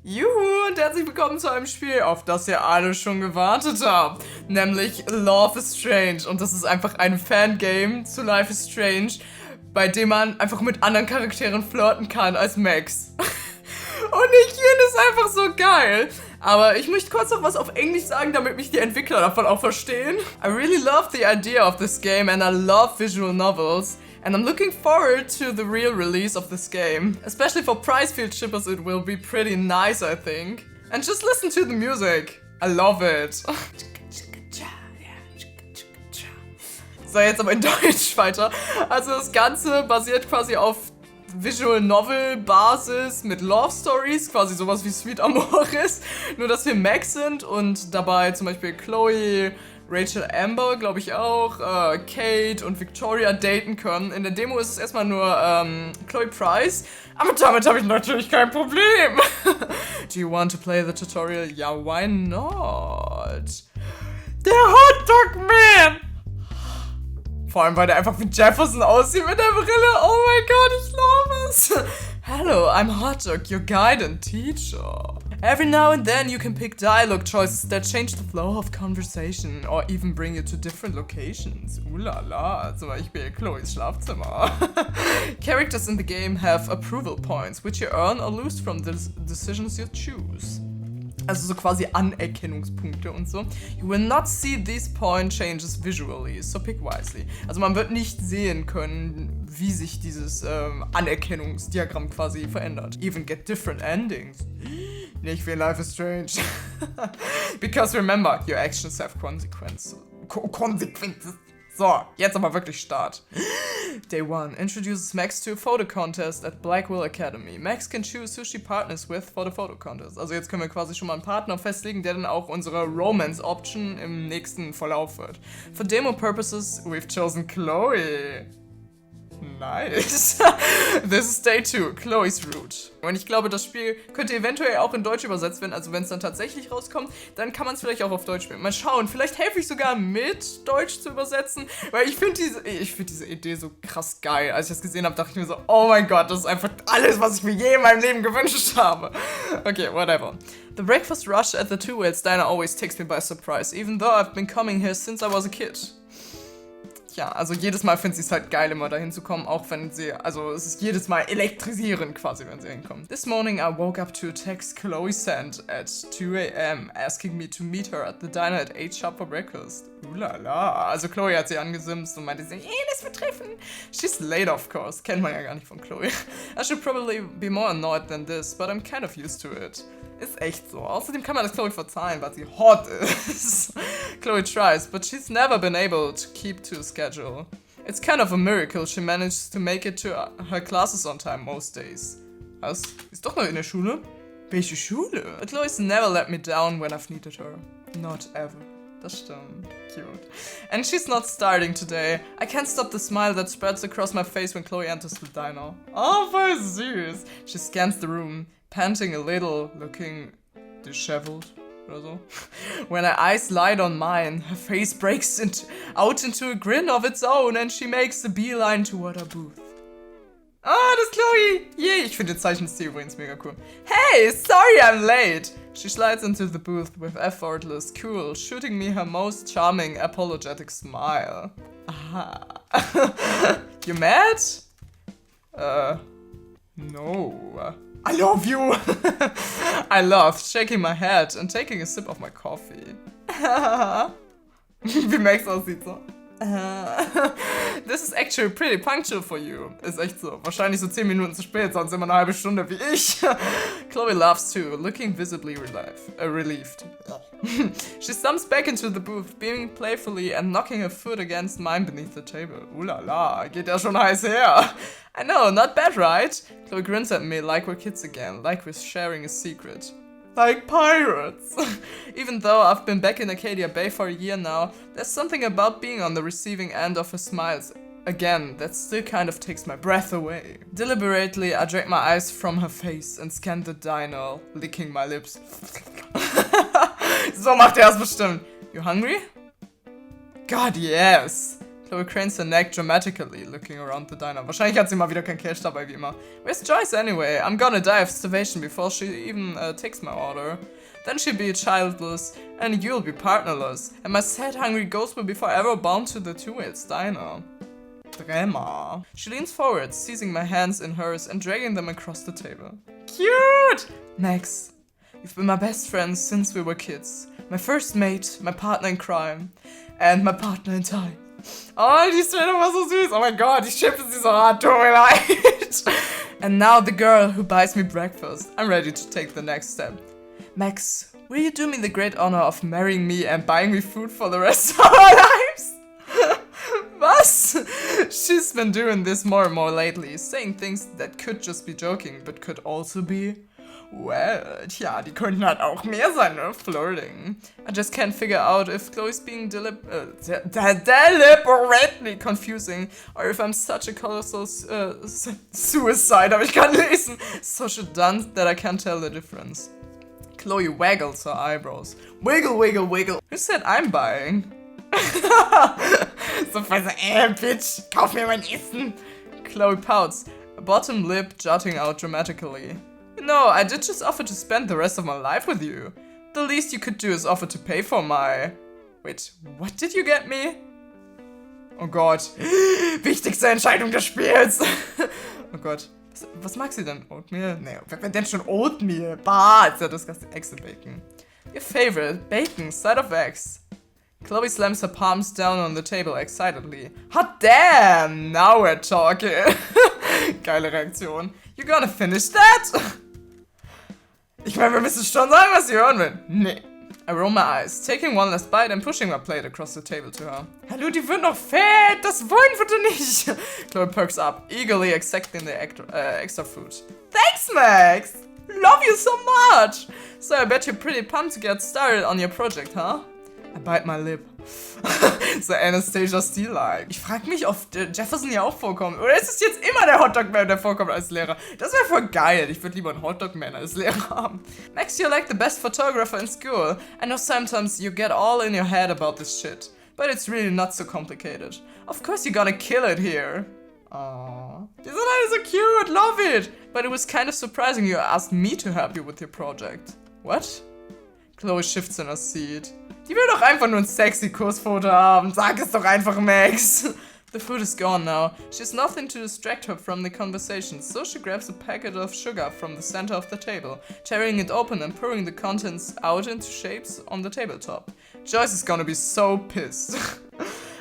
Juhu und herzlich willkommen zu einem Spiel, auf das ihr alle schon gewartet habt. Nämlich Love is Strange. Und das ist einfach ein Fangame zu Life is Strange, bei dem man einfach mit anderen Charakteren flirten kann als Max. Und ich finde es einfach so geil. Aber ich möchte kurz noch was auf Englisch sagen, damit mich die Entwickler davon auch verstehen. I really love the idea of this game and I love visual novels. And I'm looking forward to the real release of this game. Especially for Prizefield shippers, it will be pretty nice, I think. And just listen to the music. I love it. So, jetzt aber in Deutsch weiter. Also das Ganze basiert quasi auf Visual Novel Basis mit Love Stories, quasi sowas wie Sweet Amoris. Nur, dass wir Max sind und dabei zum Beispiel Chloe, Rachel Amber, glaube ich auch, Kate und Victoria daten können. In der Demo ist es erstmal nur Chloe Price, aber damit habe ich natürlich kein Problem. Do you want to play the tutorial? Ja, why not? Der Hotdog Man! Vor allem, weil der einfach wie Jefferson aussieht mit der Brille. Oh mein Gott, ich liebe es. Hello, I'm Hotdog, your guide and teacher. Every now and then you can pick dialogue choices that change the flow of conversation or even bring you to different locations. La la, zum Beispiel Chloes Schlafzimmer. Characters in the game have approval points, which you earn or lose from the decisions you choose. Also so quasi Anerkennungspunkte und so. You will not see these point changes visually, so pick wisely. Also man wird nicht sehen können, wie sich dieses Anerkennungsdiagramm quasi verändert. Even get different endings. Nicht wie Life is Strange. Because remember, your actions have consequences. Konsequenzen. So, jetzt aber wirklich Start. Day 1 introduces Max to a photo contest at Blackwell Academy. Max can choose who she partners with for the photo contest. Also jetzt können wir quasi schon mal einen Partner festlegen, der dann auch unsere Romance Option im nächsten Verlauf wird. For demo purposes, we've chosen Chloe. Nice. This is Day 2, Chloe's Route. Und ich glaube, das Spiel könnte eventuell auch in Deutsch übersetzt werden. Also wenn es dann tatsächlich rauskommt, dann kann man es vielleicht auch auf Deutsch spielen. Mal schauen, vielleicht helfe ich sogar mit, Deutsch zu übersetzen. Weil ich finde diese Idee so krass geil. Als ich das gesehen habe, dachte ich mir so, oh mein Gott, das ist einfach alles, was ich mir je in meinem Leben gewünscht habe. Okay, whatever. The breakfast rush at the Two Whales Diner always takes me by surprise, even though I've been coming here since I was a kid. Ja, also jedes Mal finde ich es halt geil, immer dahin zu kommen, auch wenn also es ist jedes Mal elektrisierend quasi, wenn sie hinkommen. This morning I woke up to a text Chloe sent at 2 a.m. asking me to meet her at the diner at 8 sharp for breakfast. Ulala. Also Chloe hat sie angesimst und meinte, lass wir treffen. She's late, of course. Kennt man ja gar nicht von Chloe. I should probably be more annoyed than this, but I'm kind of used to it. Ist echt so. Außerdem kann man das Chloe verzeihen, weil sie hot ist. Chloe tries, but she's never been able to keep to a schedule. It's kind of a miracle she manages to make it to her classes on time most days. Was? Ist doch noch in der Schule? Welche Schule? But Chloe's never let me down when I've needed her. Not ever. Das stimmt. Cute. And she's not starting today. I can't stop the smile that spreads across my face when Chloe enters the diner. Oh, voll süß. She scans the room, panting a little, looking disheveled oder so. When her eyes light on mine, her face breaks out into a grin of its own and she makes a beeline toward her booth. Ah, das ist Chloe! Yay, ich finde den Zeichenstil übrigens mega cool. Hey, sorry I'm late! She slides into the booth with effortless cool, shooting me her most charming, apologetic smile. Aha. You mad? No. I love you! I laughed, shaking my head and taking a sip of my coffee. Wie Max aussieht so. This is actually pretty punctual for you. Ist echt so. Wahrscheinlich so 10 Minuten zu spät, sonst immer eine halbe Stunde wie ich. Chloe laughs too, looking visibly relieved. She stumps back into the booth, beaming playfully and knocking her foot against mine beneath the table. Ulala, geht ja schon heiß her. I know, not bad, right? Chloe grins at me like we're kids again, like we're sharing a secret. Like pirates. Even though I've been back in Acadia Bay for a year now, there's something about being on the receiving end of her smiles again that still kind of takes my breath away. Deliberately, I drag my eyes from her face and scan the diner, licking my lips. So macht er es bestimmt. You hungry? God, yes. Chloe cranes her neck dramatically, looking around the diner. Wahrscheinlich hat sie mal wieder kein Cash dabei, wie immer. Where's Joyce anyway? I'm gonna die of starvation before she even takes my order. Then she'll be childless, and you'll be partnerless, and my sad hungry ghost will be forever bound to the Two Whales diner. Drama. She leans forward, seizing my hands in hers and dragging them across the table. Cute! Max, you've been my best friend since we were kids. My first mate, my partner in crime, and my partner in time. Oh, die Szene war so süß. Oh mein Gott, ich schippe sie so hart, tut mir leid. And now the girl who buys me breakfast. I'm ready to take the next step. Max, will you do me the great honor of marrying me and buying me food for the rest of our lives? Was? She's been doing this more and more lately, saying things that could just be joking, but could also be... Well, tja, die könnten halt auch mehr sein, ne? Flirting. I just can't figure out if Chloe's being deliberately confusing, or if I'm such a colossal suicide, aber ich kann lesen, social dunce that I can't tell the difference. Chloe waggles her eyebrows. Wiggle, wiggle, wiggle. Who said I'm buying? So voll so, Bitch, kauf mir mein Essen. Chloe pouts, a bottom lip jutting out dramatically. No, I did just offer to spend the rest of my life with you. The least you could do is offer to pay for my... Wait, what did you get me? Oh Gott. Wichtigste Entscheidung des Spiels. Oh Gott. Was mag sie denn? Oatmeal? Nee, wer denn schon Oatmeal? Bah, it's a disgusting. Eggs and bacon. Your favorite, bacon, side of eggs. Chloe slams her palms down on the table excitedly. Hot damn! Now we're talking. Geile Reaktion. You gonna finish that? Ich meine, wir müssen schon sagen, was sie hören will. Nee. I roll my eyes, taking one last bite and pushing my plate across the table to her. Hallo, die wird noch fett! Das wollen wir nicht! Chloe perks up, eagerly accepting the extra food. Thanks, Max! Love you so much! So I bet you're pretty pumped to get started on your project, huh? I bite my lip. So Anastasia-Stil-like. Ich frag mich, ob Jefferson hier auch vorkommt. Oder ist es jetzt immer der Hotdog-Man, der vorkommt als Lehrer? Das wäre voll geil. Ich würde lieber einen Hotdog-Man als Lehrer haben. Max, you're like the best photographer in school. I know sometimes you get all in your head about this shit. But it's really not so complicated. Of course you're gonna kill it here. Aww. Die sind alle so cute. Love it. But it was kind of surprising you asked me to help you with your project. What? Chloe shifts in her seat. Die will doch einfach nur ein sexy Kursfoto haben. Sag es doch einfach, Max. The food is gone now. She has nothing to distract her from the conversation, so she grabs a packet of sugar from the center of the table, tearing it open and pouring the contents out into shapes on the tabletop. Joyce is gonna be so pissed.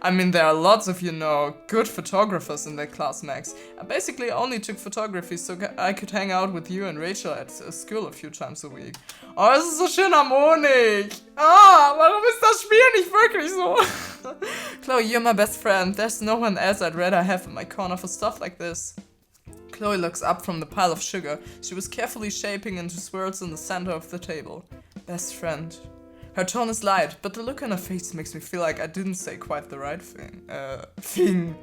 I mean, there are lots of, you know, good photographers in that class, Max. I basically only took photography so I could hang out with you and Rachel at school a few times a week. Oh, es ist so schön harmonisch. Ah, warum ist das Spiel nicht wirklich so? Chloe, you're my best friend. There's no one else I'd rather have in my corner for stuff like this. Chloe looks up from the pile of sugar she was carefully shaping into swirls in the center of the table. Best friend. Her tone is light, but the look on her face makes me feel like I didn't say quite the right thing. Thing.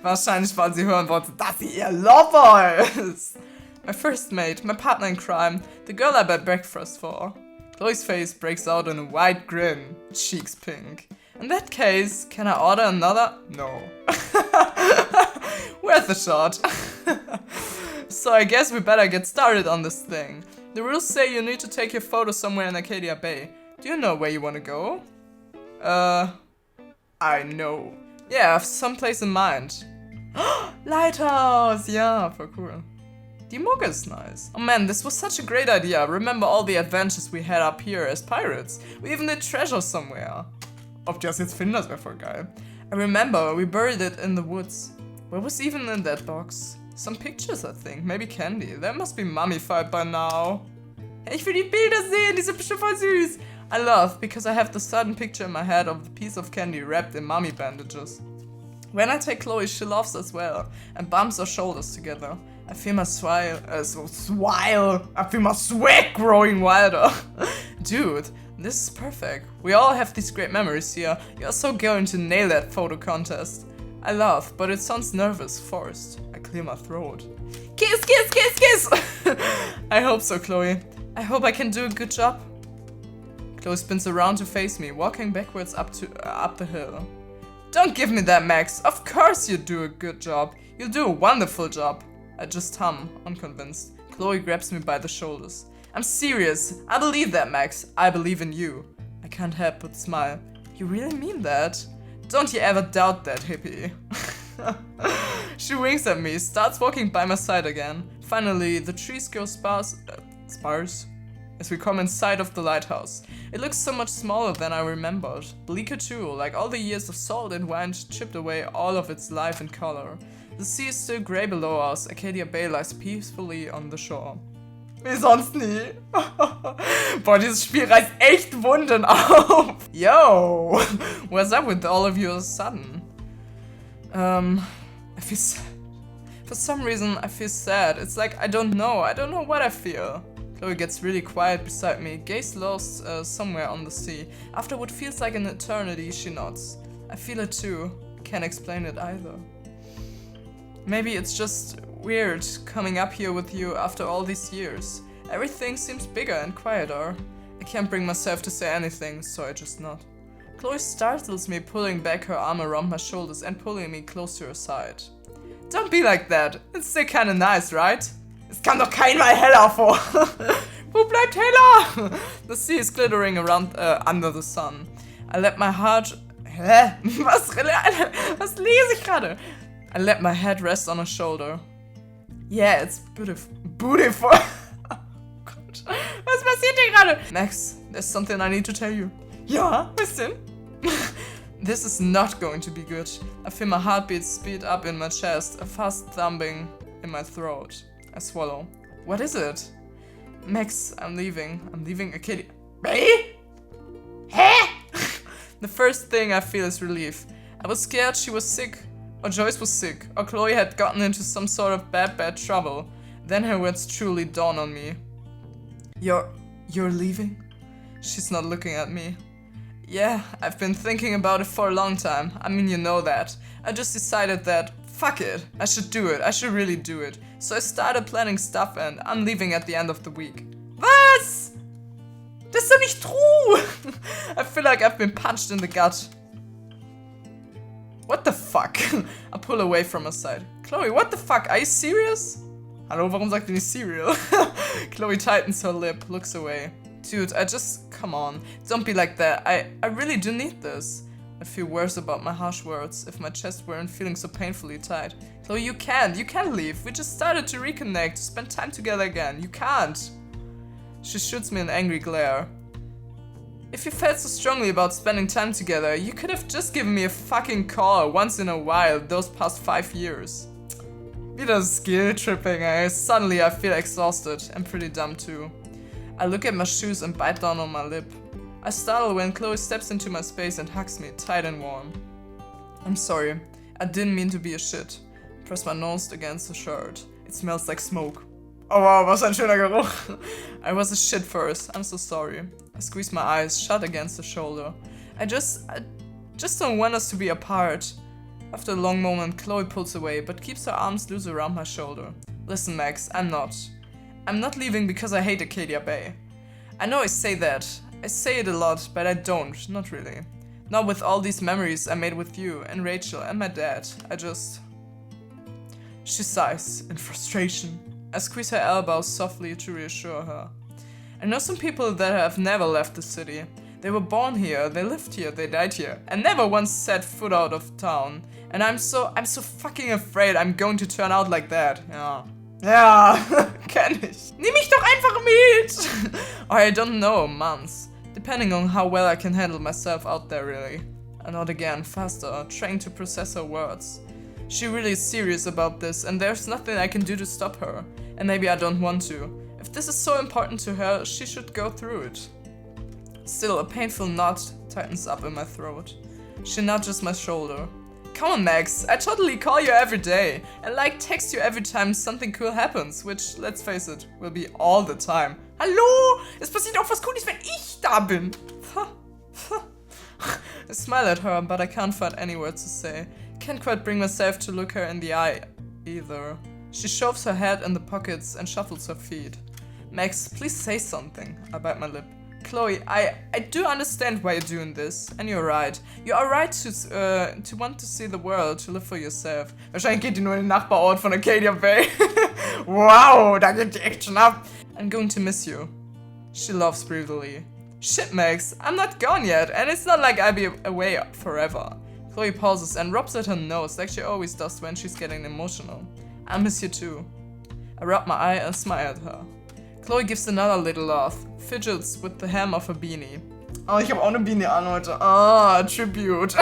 Wahrscheinlich, weil sie hören wollte, dass sie ihr Lover ist. My first mate, my partner in crime, the girl I buy breakfast for. Chloe's face breaks out in a wide grin, cheeks pink. In that case, can I order another? No. Worth a shot. So I guess we better get started on this thing. The rules say you need to take your photo somewhere in Arcadia Bay. Do you know where you want to go? I know. Yeah, I have some place in mind. Lighthouse! Yeah, voll cool. Die Mucke is nice. Oh man, this was such a great idea. Remember all the adventures we had up here as pirates? We even did treasure somewhere. Ob die das jetzt finden, das wäre voll geil. I remember, we buried it in the woods. What was even in that box? Some pictures, I think. Maybe candy. That must be mummified by now. Hey, ich will die Bilder sehen. Die sind bestimmt voll süß. I laugh because I have the sudden picture in my head of the piece of candy wrapped in mummy bandages. When I take Chloe, she laughs as well and bumps our shoulders together. I feel my I feel my sweat growing wilder. Dude, this is perfect. We all have these great memories here. You're so going to nail that photo contest. I laugh, but it sounds nervous, forced. I clear my throat. Kiss, kiss, kiss, kiss! I hope so, Chloe. I hope I can do a good job. Chloe spins around to face me, walking backwards up the hill. Don't give me that, Max. Of course you do a good job. You'll do a wonderful job. I just hum, unconvinced. Chloe grabs me by the shoulders. I'm serious. I believe that, Max. I believe in you. I can't help but smile. You really mean that? Don't you ever doubt that, hippie. She winks at me, starts walking by my side again. Finally, the trees grow sparse as we come inside of the lighthouse. It looks so much smaller than I remembered. Bleaker too, like all the years of salt and wine chipped away all of its life and color. The sea is still grey below us. Arcadia Bay lies peacefully on the shore. Wie sonst nie. Boah, dieses Spiel reißt echt Wunden auf. Yo, what's up with all of you all of a sudden? I feel sad. For some reason, I feel sad. It's like, I don't know what I feel. Chloe gets really quiet beside me, gaze lost somewhere on the sea. After what feels like an eternity, she nods. I feel it too. Can't explain it either. Maybe it's just weird coming up here with you after all these years. Everything seems bigger and quieter. I can't bring myself to say anything, so I just nod. Chloe startles me, pulling back her arm around my shoulders and pulling me close to her side. Don't be like that. It's still kinda nice, right? Es kam doch kein Mal heller vor. Wo bleibt heller? The sea is glittering around under the sun. I let my heart... Hä? Was lese ich gerade? I let my head rest on her shoulder. Yeah, it's beautiful. Oh Gott. Was passiert hier gerade? Max, there's something I need to tell you. Ja, was denn? This is not going to be good. I feel my heartbeat speed up in my chest, a fast thumping in my throat. I swallow. What is it? Max, I'm leaving. I'm leaving Arcadia. Me? Hä? The first thing I feel is relief. I was scared she was sick, or Joyce was sick, or Chloe had gotten into some sort of bad trouble. Then her words truly dawn on me. You're leaving? She's not looking at me. Yeah, I've been thinking about it for a long time. I mean, you know that. I just decided that, fuck it, I should do it. I should really do it. So I started planning stuff and I'm leaving at the end of the week. Was? Das ist doch nicht true! I feel like I've been punched in the gut. What the fuck? I pull away from her side. Chloe, what the fuck? Are you serious? Hallo, warum sagt ihr nicht cereal? Chloe tightens her lip, looks away. Dude, come on. Don't be like that. I really do need this. I feel worse about my harsh words. If my chest weren't feeling so painfully tight. Chloe, you can't leave. We just started to reconnect, to spend time together again. You can't. She shoots me an angry glare. If you felt so strongly about spending time together, you could have just given me a fucking call once in a while those past 5 years. Wieder skill tripping, eh? Suddenly I feel exhausted and pretty dumb too. I look at my shoes and bite down on my lip. I startle when Chloe steps into my space and hugs me tight and warm. I'm sorry, I didn't mean to be a shit. Press my nose against the shirt. It smells like smoke. Oh wow, was ein schöner Geruch. I was a shit first, I'm so sorry. I squeeze my eyes shut against the shoulder. I just don't want us to be apart. After a long moment, Chloe pulls away, but keeps her arms loose around my shoulder. Listen, Max, I'm not leaving because I hate Arcadia Bay. I know I say that. I say it a lot, but I don't, not really. Not with all these memories I made with you and Rachel and my dad. She sighs in frustration. I squeeze her elbow softly to reassure her. I know some people that have never left the city. They were born here, they lived here, they died here, and never once set foot out of town. And I'm so fucking afraid I'm going to turn out like that. Ja, kenn ich. Nimm mich doch einfach mit! Or I don't know, months. Depending on how well I can handle myself out there, really. I nod again, faster, trying to process her words. She really is serious about this, and there's nothing I can do to stop her. And maybe I don't want to. If this is so important to her, she should go through it. Still, a painful knot tightens up in my throat. She nudges my shoulder. Come on, Max, I totally call you every day and text you every time something cool happens, which, let's face it, will be all the time. Hallo, es passiert auch was Cooles, wenn ich da bin. I smile at her, but I can't find any words to say. Can't quite bring myself to look her in the eye either. She shoves her head in the pockets and shuffles her feet. Max, please say something. I bite my lip. Chloe, I do understand why you're doing this. And you're right. You are right to want to see the world, to live for yourself. Wahrscheinlich geht die nur in den Nachbarort von Arcadia Bay. Wow, da geht die Action ab. I'm going to miss you. She laughs brutally. Shit, Max, I'm not gone yet, and it's not like I'll be away forever. Chloe pauses and rubs at her nose like she always does when she's getting emotional. I miss you too. I rub my eye and smile at her. Chloe gives another little laugh, fidgets with the hem of her beanie. Oh, ich habe auch eine Beanie an heute. Ah, Tribute.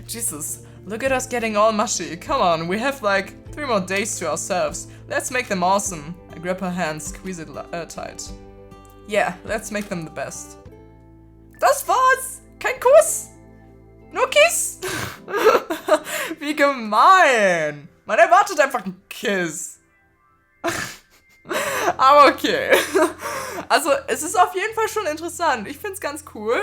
Jesus, look at us getting all mushy. Come on, we have like 3 more days to ourselves. Let's make them awesome. I grab her hand, squeeze it tight. Yeah, let's make them the best. Das war's! Kein Kuss! Nur Kiss! Wie gemein! Man erwartet einfach einen Kiss. Aber okay. Also, es ist auf jeden Fall schon interessant. Ich find's ganz cool.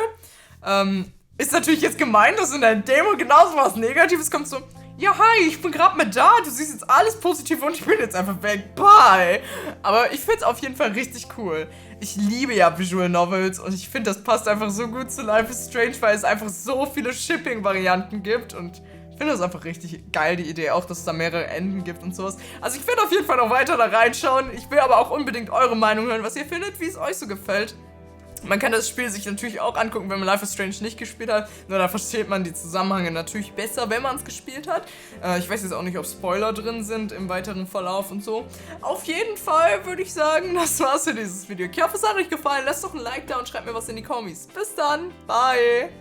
Ist natürlich jetzt gemein, dass in der Demo genauso was Negatives kommt, so: Ja, hi, ich bin gerade mit da, du siehst jetzt alles positiv und ich bin jetzt einfach weg, bye. Aber ich find's auf jeden Fall richtig cool. Ich liebe ja Visual Novels und ich finde, das passt einfach so gut zu Life is Strange, weil es einfach so viele Shipping-Varianten gibt und ich finde das einfach richtig geil, die Idee auch, dass es da mehrere Enden gibt und sowas. Also ich werde auf jeden Fall noch weiter da reinschauen. Ich will aber auch unbedingt eure Meinung hören, was ihr findet, wie es euch so gefällt. Man kann das Spiel sich natürlich auch angucken, wenn man Life is Strange nicht gespielt hat. Nur da versteht man die Zusammenhänge natürlich besser, wenn man es gespielt hat. Ich weiß jetzt auch nicht, ob Spoiler drin sind im weiteren Verlauf und so. Auf jeden Fall würde ich sagen, das war's für dieses Video. Ich hoffe, es hat euch gefallen. Lasst doch ein Like da und schreibt mir was in die Kommis. Bis dann. Bye.